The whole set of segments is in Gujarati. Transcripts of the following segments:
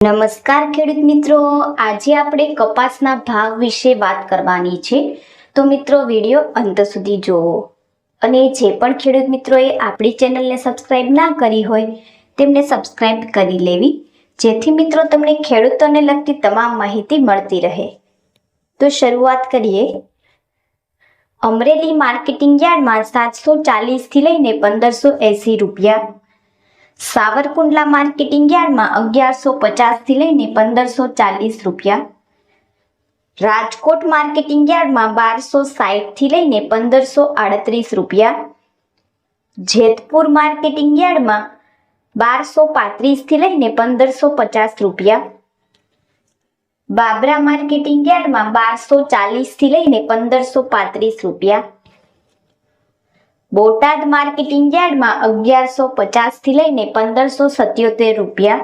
નમસ્કાર ખેડૂત મિત્રો, આજે આપણે કપાસના ભાવ વિશે વાત કરવાની છે. તો મિત્રો વિડીયો અંત સુધી જોવો. અને જે પણ ખેડૂત મિત્રોએ આપણી ચેનલને સબસ્ક્રાઇબ ના કરી હોય તેમને સબસ્ક્રાઇબ કરી લેવી, જેથી મિત્રો તમને ખેડૂતોને લગતી તમામ માહિતી મળતી રહે. તો શરૂઆત કરીએ. અમરેલી માર્કેટિંગ યાર્ડમાં 740 થી લઈને 1580 રૂપિયા, સાવરકુંડલા માર્કેટિંગ યાર્ડમાં 1150 થી લઈને 1540 રૂપિયા, રાજકોટ માર્કેટિંગ યાર્ડમાં 1260 થી લઈને 1538 રૂપિયા, જેતપુર માર્કેટિંગ યાર્ડમાં 1235 થી લઈને 1550 રૂપિયા, બાબરા માર્કેટિંગ યાર્ડમાં 1240 થી લઈને 1535 રૂપિયા, બોટાદ માર્કેટિંગ યાર્ડમાં 1150 થી લઈને 1577 રૂપિયા,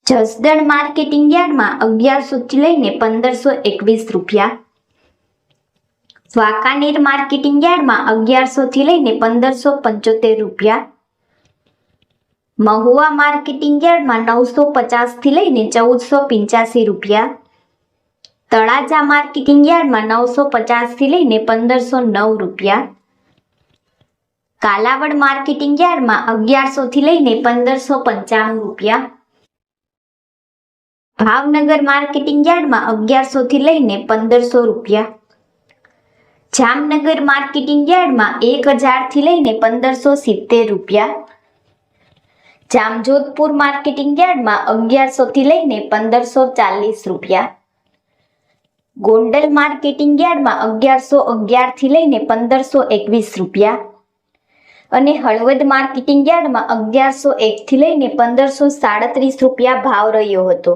જસદણ માર્કેટિંગ યાર્ડમાં 1100 થી લઈને 1521 રૂપિયા, વાંકાનેર માર્કેટિંગ યાર્ડમાં 1100 થી લઈને 1575 રૂપિયા, મહુવા માર્કેટિંગ યાર્ડમાં 950 થી લઈને 1485 રૂપિયા, તળાજા માર્કેટિંગ યાર્ડમાં 950 થી લઈને 1509 રૂપિયા, કાલાવડ માર્કેટિંગ યાર્ડમાં 1100 થી લઈને 1595 રૂપિયા, ભાવનગર માર્કેટિંગ યાર્ડમાં 1100 થી લઈને 1500 રૂપિયા, જામનગર માર્કેટિંગ યાર્ડમાં 1000 થી લઈને 1570 રૂપિયા, જામજોધપુર માર્કેટિંગ યાર્ડમાં 1100 થી લઈને 1540 રૂપિયા, ગોંડલ માર્કેટિંગ યાર્ડમાં 1111 થી લઈને 1521 રૂપિયા અને હળવદ માર્કેટિંગ યાર્ડમાં 1101 થી લઈને 1537 રૂપિયા ભાવ રહ્યો હતો.